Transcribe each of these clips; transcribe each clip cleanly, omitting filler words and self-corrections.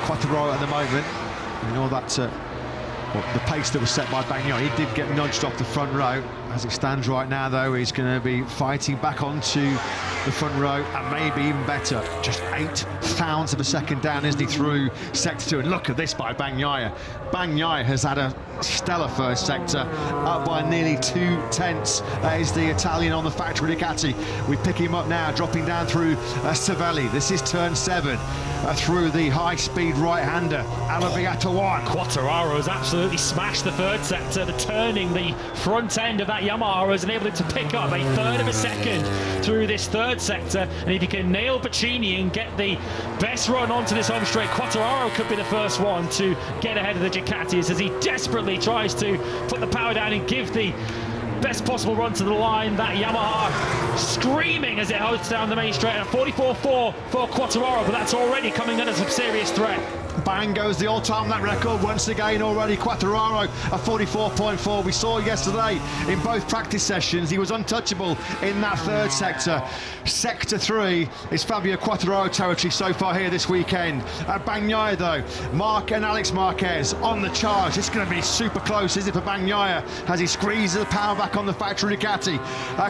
Quartararo at the moment. You know that the pace that was set by Bagnaia, he did get nudged off the front row. As it stands right now, though, he's going to be fighting back onto the front row, and maybe even better, just 0.8 of a second down, isn't he, through sector 2? And look at this by Bagnaia. Bagnaia has had a stellar first sector, up by nearly 0.2. That is the Italian on the factory Ducati. We pick him up now, dropping down through Savelli. This is turn 7, through the high-speed right-hander, Alaviata 1. Quartararo has absolutely smashed the third sector. The turning, the front end of that Yamaha has enabled him to pick up 1/3 of a second through this third sector, and if he can nail Pacini and get the best run onto this home straight, Quartararo could be the first one to get ahead of the Ducatis as he desperately tries to put the power down and give the best possible run to the line. That Yamaha screaming as it holds down the main straight, and 44.4 for Quartararo, but that's already coming under some serious threat. Bang goes the all-time lap record once again already. Quartararo a 44.4. We saw yesterday in both practice sessions he was untouchable in that third sector. Sector 3 is Fabio Quartararo territory so far here this weekend. Bagnaia though, Marc and Alex Marquez on the charge. It's going to be super close, is it, for Bagnaia as he squeezes the power back on the factory Ducati?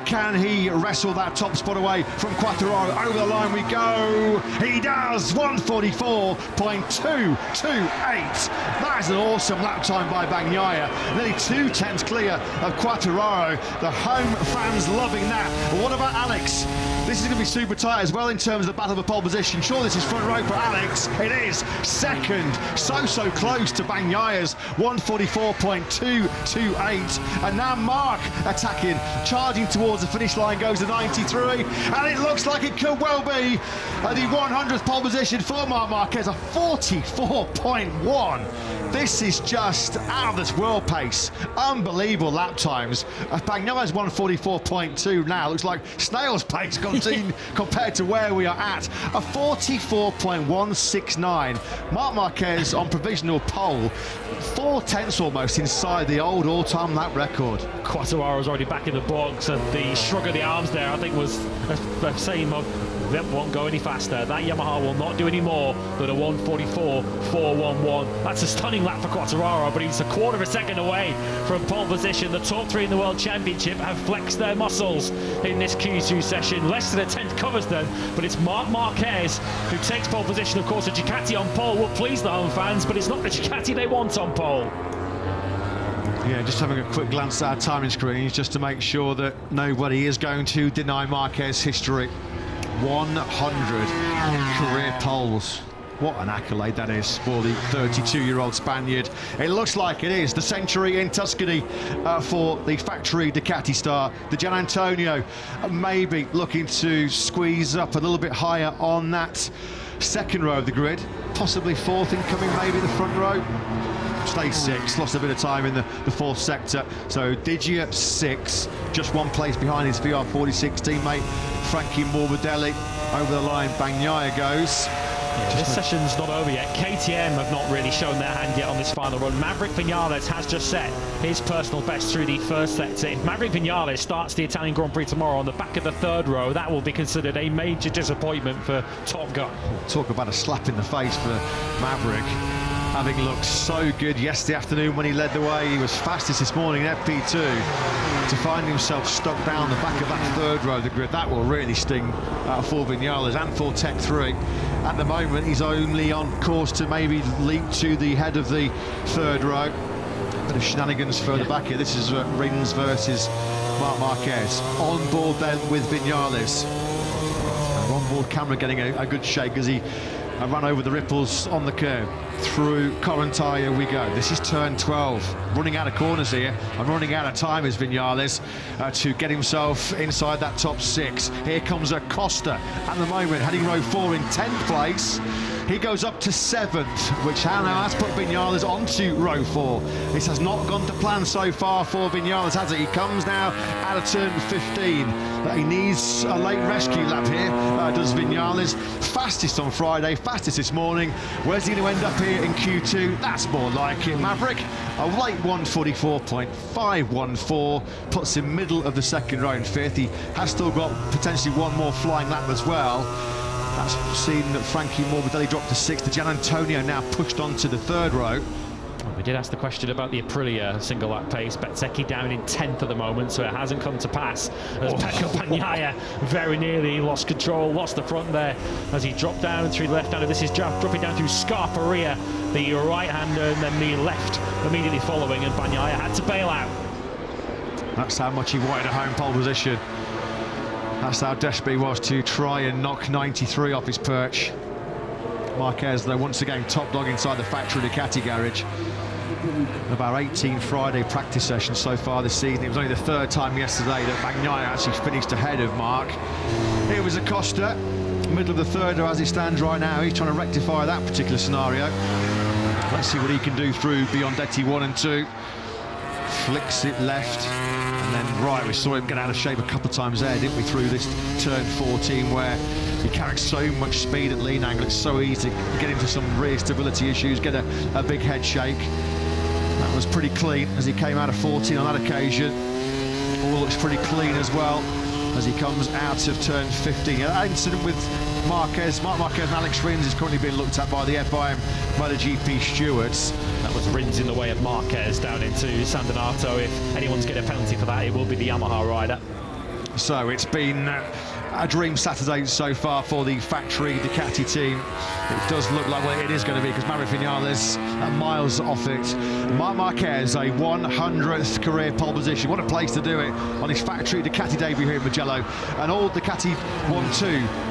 Can he wrestle that top spot away from Quartararo? Over the line we go. He does. 144.228. That is an awesome lap time by Bagnaia. Nearly 0.2 clear of Quartararo. The home fans loving that. But what about Alex? This is going to be super tight as well in terms of the battle for pole position. Sure, this is front row for Alex. It is second. So close to Bagnaia's 144.228. And now Marc attacking, charging towards the finish line, goes to 93. And it looks like it could well be the 100th pole position for Marc Marquez, a 44.1. This is just out of this world pace. Unbelievable lap times. Bagnaia's 144.2 now. Looks like snail's pace compared to where we are at. A 44.169. Marc Marquez on provisional pole, 0.4 almost inside the old all-time lap record. Quartararo's already back in the box, and the shrug of the arms there, I think, was a saying of that won't go any faster. That Yamaha will not do any more than a 144.411. That's a stunning lap for Quartararo, but he's a quarter of a second away from pole position. The top 3 in the World Championship have flexed their muscles in this Q2 session. Less than a 10th covers them, but it's Marc Marquez who takes pole position. Of course, a Ducati on pole will please the home fans, but it's not the Ducati they want on pole. Yeah, just having a quick glance at our timing screens just to make sure that nobody is going to deny Marquez history. 100 career poles. What an accolade that is for the 32-year-old Spaniard. It looks like it is the century in Tuscany for the factory Ducati star. The Gian Antonio maybe looking to squeeze up a little bit higher on that second row of the grid. Possibly 4th incoming, maybe the front row. Stay 6, lost a bit of time in the 4th sector. So Digia 6, just 1 place behind his VR46 teammate Frankie Morbidelli. Over the line, Bagnaia goes. Yeah, this session's not over yet. KTM have not really shown their hand yet on this final run. Maverick Viñales has just set his personal best through the first sector. If Maverick Viñales starts the Italian Grand Prix tomorrow on the back of the 3rd row, that will be considered a major disappointment for Top Gun. Talk about a slap in the face for Maverick. Having looked so good yesterday afternoon when he led the way, he was fastest this morning in FP2. To find himself stuck down the back of that 3rd row of the grid, that will really sting for Viñales and for Tech 3. At the moment, he's only on course to maybe leap to the head of the 3rd row. Bit of shenanigans further back here. This is Rins versus Marc Marquez. On board then with Viñales. On-board camera getting a good shake as he ran over the ripples on the curve. Through Correntaya we go. This is turn 12. Running out of corners here and running out of time is Viñales to get himself inside that top 6. Here comes Acosta at the moment, heading row 4 in 10th place. He goes up to 7th, which now has put Viñales onto row 4. This has not gone to plan so far for Viñales, has it? He comes now out of turn 15. He needs a late rescue lap here, does Viñales. Fastest on Friday, fastest this morning. Where's he going to end up here in Q2? That's more like it. Maverick, a late 144.514, puts him middle of the 2nd row in 5th. He has still got potentially 1 more flying lap as well. That's seen Frankie Morbidelli drop to 6th. Gian Antonio now pushed onto the 3rd row. We did ask the question about the Aprilia single lap pace. Bezzecchi down in 10th at the moment, so it hasn't come to pass. As Pecco Bagnaia very nearly lost control, lost the front there as he dropped down through the left-hander. This is dropping down through Scarperia, the right-hander, and then the left immediately following, and Bagnaia had to bail out. That's how much he wanted a home pole position. That's how desperate he was to try and knock 93 off his perch. Marquez, though, once again top dog inside the factory Ducati garage. Of our 18 Friday practice sessions so far this season, it was only the 3rd time yesterday that Bagnaia actually finished ahead of Marc. It was Acosta, middle of the 3rd as it stands right now. He's trying to rectify that particular scenario. Let's see what he can do through Biondetti 1 and 2. Flicks it left, and then right, we saw him get out of shape a couple of times there, didn't we, through this turn 14 where he carries so much speed at lean angle. It's so easy to get into some rear stability issues, get a big head shake. That was pretty clean as he came out of 14 on that occasion. All looks pretty clean as well as he comes out of turn 15. That incident with Marc Marquez and Alex Rins is currently being looked at by the FIM MotoGP stewards. That was Rins in the way of Marquez down into San Donato. If anyone's getting a penalty for that, it will be the Yamaha rider. So it's been a dream Saturday so far for the factory Ducati team. It does look like, well, it is going to be, because Maverick Vinales are miles off it. Marc Marquez, a 100th career pole position. What a place to do it on his factory Ducati debut here in Mugello. And all Ducati 1-2